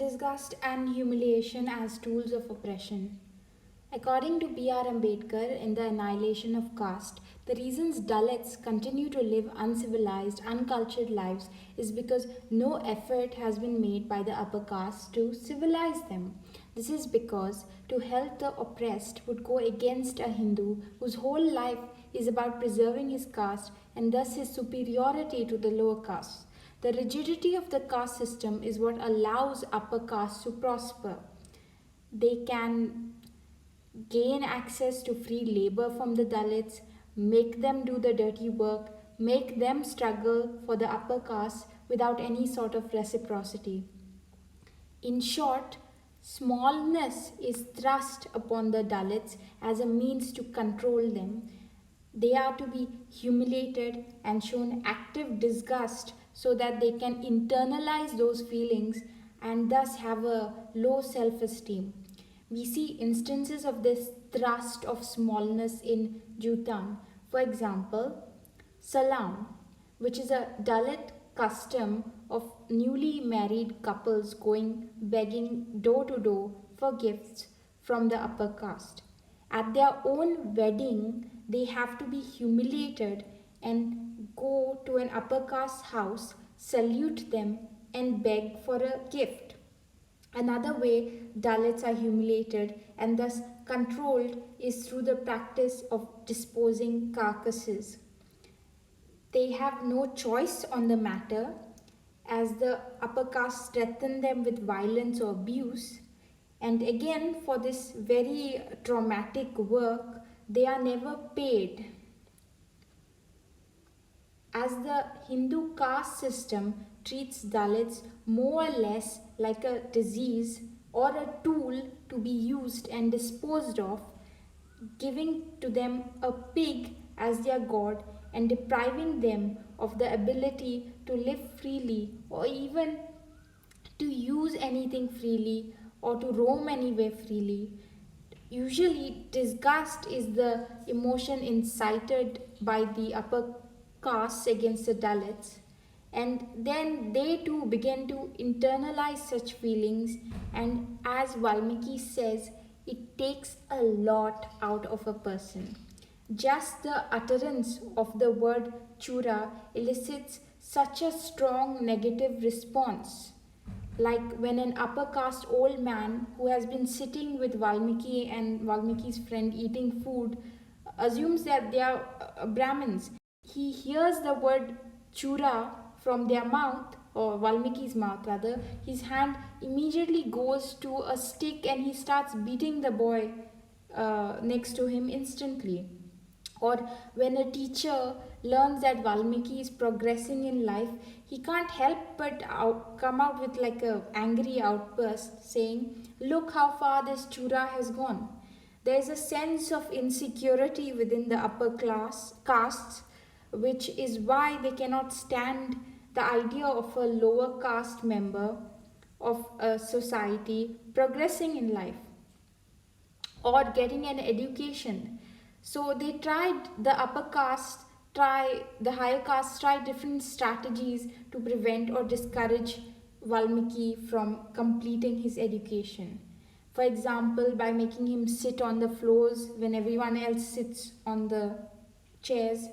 Disgust and humiliation as tools of oppression. According to B.R. Ambedkar in The Annihilation of Caste, the reasons Dalits continue to live uncivilized, uncultured lives is because no effort has been made by the upper caste to civilize them. This is because to help the oppressed would go against a Hindu whose whole life is about preserving his caste and thus his superiority to the lower castes. The rigidity of the caste system is what allows upper castes to prosper. They can gain access to free labor from the Dalits, make them do the dirty work, make them struggle for the upper caste without any sort of reciprocity. In short, smallness is thrust upon the Dalits as a means to control them. They are to be humiliated and shown active disgust so that they can internalize those feelings and thus have a low self esteem. We see instances of this thrust of smallness in Joothan. For example, Salam, which is a Dalit custom of newly married couples going begging door to door for gifts from the upper caste. At their own wedding, they have to be humiliated and go to an upper caste house, salute them, and beg for a gift. Another way Dalits are humiliated and thus controlled is through the practice of disposing carcasses. They have no choice on the matter as the upper caste threaten them with violence or abuse. And again, for this very traumatic work, they are never paid. As the Hindu caste system treats Dalits more or less like a disease or a tool to be used and disposed of, giving to them a pig as their god and depriving them of the ability to live freely or even to use anything freely or to roam anywhere freely. Usually, disgust is the emotion incited by the upper castes against the Dalits, and then they too begin to internalize such feelings. And as Valmiki says, it takes a lot out of a person. Just the utterance of the word chura elicits such a strong negative response. Like when an upper caste old man who has been sitting with Valmiki and Valmiki's friend eating food assumes that they are Brahmins. He hears the word chura from their mouth, or Valmiki's mouth rather. His hand immediately goes to a stick and he starts beating the boy next to him instantly. Or when a teacher learns that Valmiki is progressing in life, he can't help but come out with like a angry outburst saying, "Look how far this chura has gone." There is a sense of insecurity within the upper class castes, which is why they cannot stand the idea of a lower caste member of a society progressing in life or getting an education. So they tried, the upper caste the higher caste try different strategies to prevent or discourage Valmiki from completing his education. For example, by making him sit on the floors when everyone else sits on the chairs,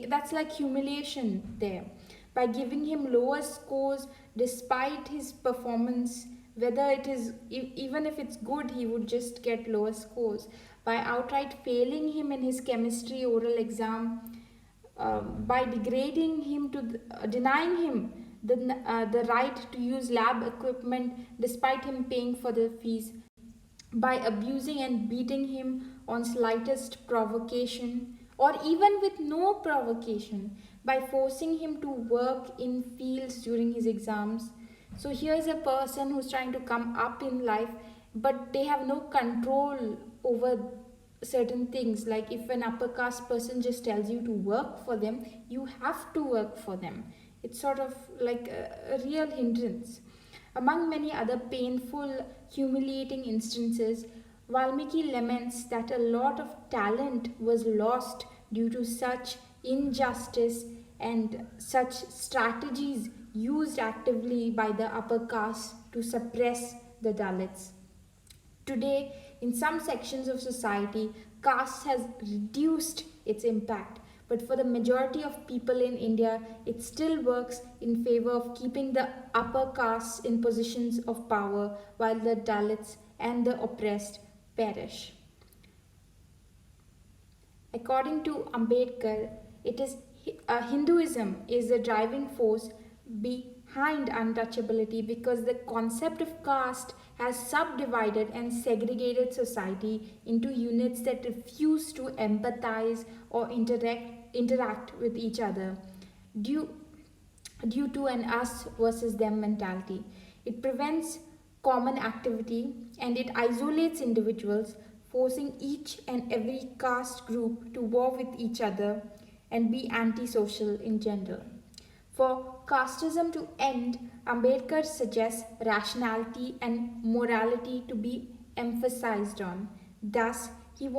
that's like humiliation there. By giving him lower scores despite his performance, whether it is even if it's good, he would just get lower scores. By outright failing him in his chemistry oral exam, by degrading him to denying him the right to use lab equipment despite him paying for the fees, by abusing and beating him on slightest provocation or even with no provocation, by forcing him to work in fields during his exams. So here's a person who's trying to come up in life, but they have no control over certain things. Like if an upper caste person just tells you to work for them, you have to work for them. It's sort of like a real hindrance. Among many other painful, humiliating instances, Valmiki laments that a lot of talent was lost due to such injustice and such strategies used actively by the upper caste to suppress the Dalits. Today, in some sections of society, caste has reduced its impact, but for the majority of people in India, it still works in favor of keeping the upper castes in positions of power while the Dalits and the oppressed perish. According to Ambedkar, it is Hinduism is the driving force behind untouchability because the concept of caste has subdivided and segregated society into units that refuse to empathize or interact with each other due, due to an us versus them mentality. It prevents common activity and it isolates individuals, forcing each and every caste group to war with each other and be antisocial in general. For casteism to end, Ambedkar suggests rationality and morality to be emphasized on. Thus, he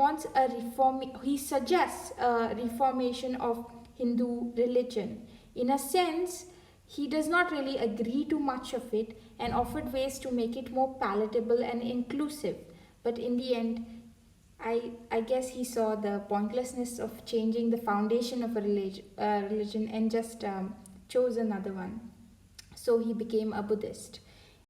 suggests a reformation of Hindu religion. In a sense, he does not really agree to much of it and offered ways to make it more palatable and inclusive. But in the end, I guess he saw the pointlessness of changing the foundation of a religion and just chose another one. So he became a Buddhist.